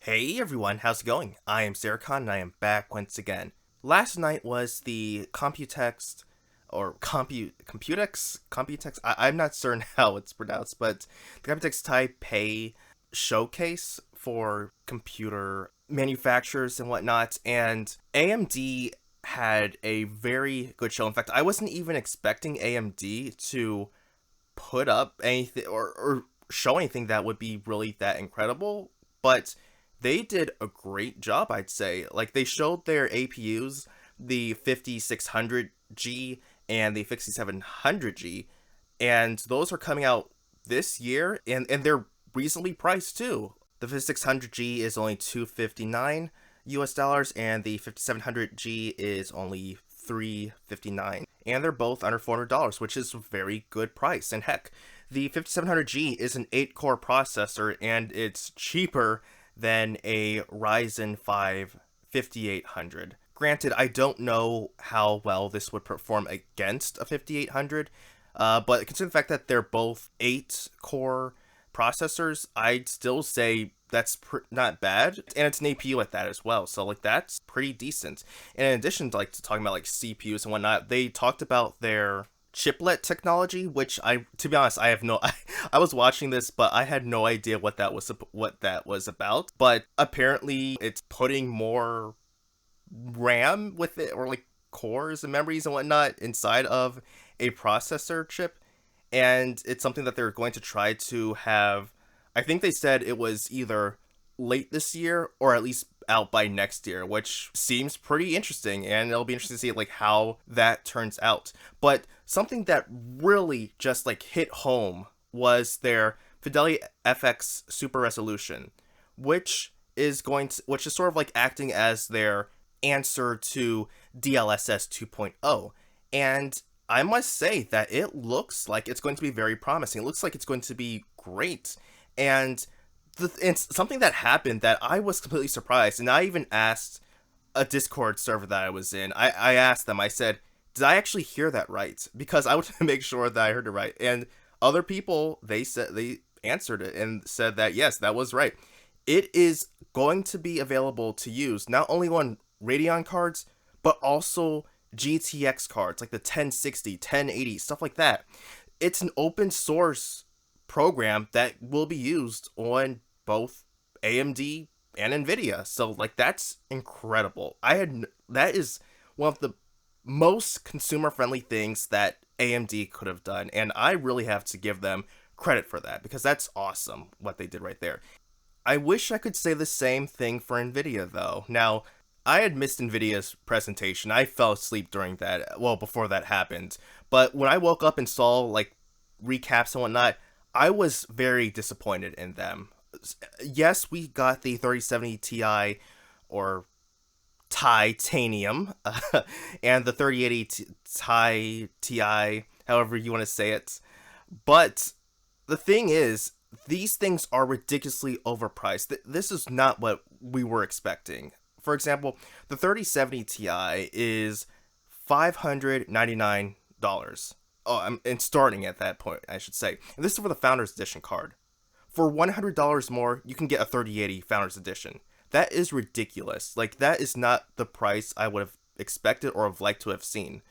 Hey everyone, how's it going? I am Xeracon and I am back once again. Last night was the Computex or Computex. I'm not certain how it's pronounced, but the Computex Taipei showcase for computer manufacturers and whatnot, and AMD had a very good show. In fact, I wasn't even expecting AMD to put up anything or show anything that would be really that incredible, but they did a great job, I'd say. Like, they showed their APUs, the 5600G and the 5700G, and those are coming out this year, and they're reasonably priced too. The 5600G is only 259 US dollars, and the 5700G is only 359, and they're both under $400, which is a very good price. And heck, the 5700G is an 8-core processor, and it's cheaper than a Ryzen 5 5800. Granted, I don't know how well this would perform against a 5800, but considering the fact that they're both 8-core processors, I'd still say that's not bad, and it's an APU at that as well, so like that's pretty decent. And in addition to like to talking about like CPUs and whatnot, they talked about their chiplet technology, which to be honest, I have no I was watching this, but I had no idea what that was about. But apparently it's putting more RAM with it, or like cores and memories and whatnot inside of a processor chip, and it's something that they're going to try to have. I think they said it was either late this year or at least out by next year, which seems pretty interesting, and it'll be interesting to see like how that turns out. But something that really just like hit home was their FidelityFX Super Resolution, which is sort of like acting as their answer to DLSS 2.0. And I must say that it looks like it's going to be very promising. It looks like it's going to be great. And it's something that happened that I was completely surprised. And I even asked a Discord server that I was in. I asked them, I said, did I actually hear that right? Because I wanted to make sure that I heard it right. And other people, they answered it and said that, yes, that was right. It is going to be available to use not only on Radeon cards, but also GTX cards, like the 1060, 1080, stuff like that. It's an open source program that will be used on both AMD and Nvidia. So like that's incredible. That is one of the most consumer friendly things that AMD could have done, and I really have to give them credit for that because that's awesome what they did right there. I wish I could say the same thing for Nvidia though. Now, I had missed Nvidia's presentation. I fell asleep during that, well, before that happened. But when I woke up and saw like recaps and whatnot, I was very disappointed in them. Yes, we got the 3070 Ti, or Titanium, and the 3080 Ti, however you want to say it. But the thing is, these things are ridiculously overpriced. This is not what we were expecting. For example, the 3070 Ti is $599. Oh, and starting at that point, I should say. And this is for the Founders Edition card. For $100 more, you can get a 3080 Founders Edition. That is ridiculous. Like, that is not the price I would have expected or have liked to have seen.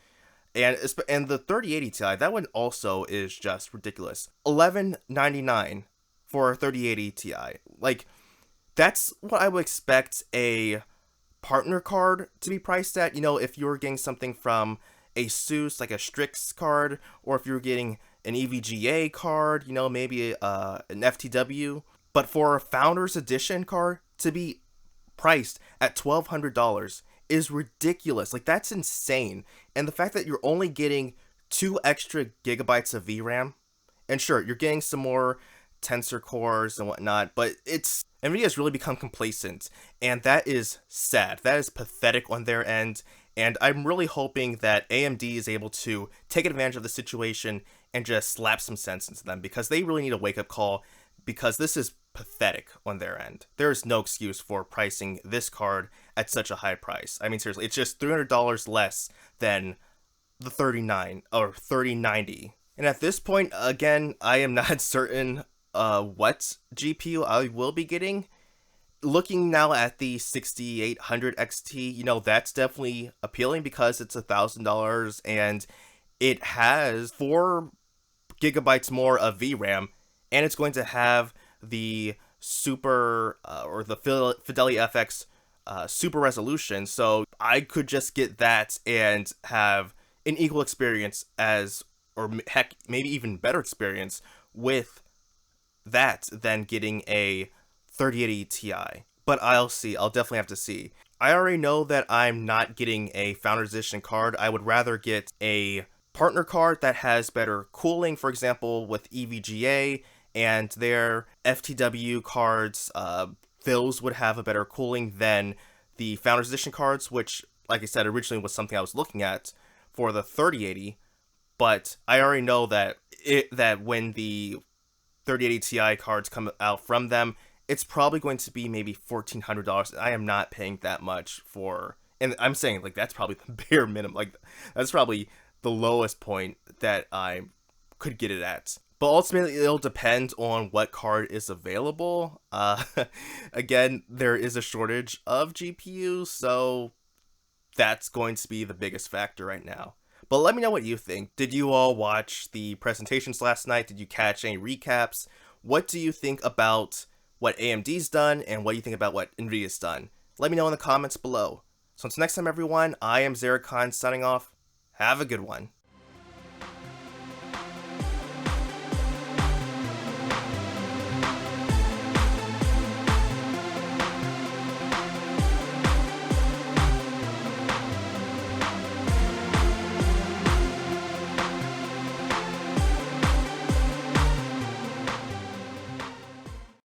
And the 3080 Ti, that one also is just ridiculous. $1199 for a 3080 Ti. Like, that's what I would expect a partner card to be priced at. You know, if you were getting something from ASUS, like a Strix card, or if you were getting an EVGA card, you know, maybe an FTW. But for a Founders Edition card to be priced at $1,200 is ridiculous. Like, that's insane. And the fact that you're only getting 2 extra gigabytes of VRAM, and sure, you're getting some more tensor cores and whatnot, but NVIDIA has really become complacent, and that is sad. That is pathetic on their end, and I'm really hoping that AMD is able to take advantage of the situation and just slap some sense into them, because they really need a wake-up call, because this is pathetic on their end. There is no excuse for pricing this card at such a high price. I mean, seriously, it's just $300 less than the 3090. And at this point, again, I am not certain what GPU I will be getting. looking now at the 6800 XT, that's definitely appealing because it's $1,000 and it has 4 gigabytes more of VRAM, and it's going to have the super or the FidelityFX super resolution. So I could just get that and have an equal experience as, or heck, maybe even better experience with that than getting a 3080 Ti. But I'll see. I'll definitely have to see. I already know that I'm not getting a Founders Edition card. I would rather get a partner card that has better cooling, for example, with EVGA and their FTW cards. Those would have a better cooling than the Founders Edition cards, which, like I said, originally was something I was looking at for the 3080. But I already know that that when the 3080 Ti cards come out from them, it's probably going to be maybe $1,400. I am not paying that much for, and I'm saying like that's probably the bare minimum. Like that's probably the lowest point that I could get it at. But ultimately, it'll depend on what card is available. Again, there is a shortage of GPUs, so that's going to be the biggest factor right now. But let me know what you think. Did you all watch the presentations last night? Did you catch any recaps? What do you think about what AMD's done, and what do you think about what Nvidia's done? Let me know in the comments below. So until next time, everyone, I am Xeracon signing off. Have a good one.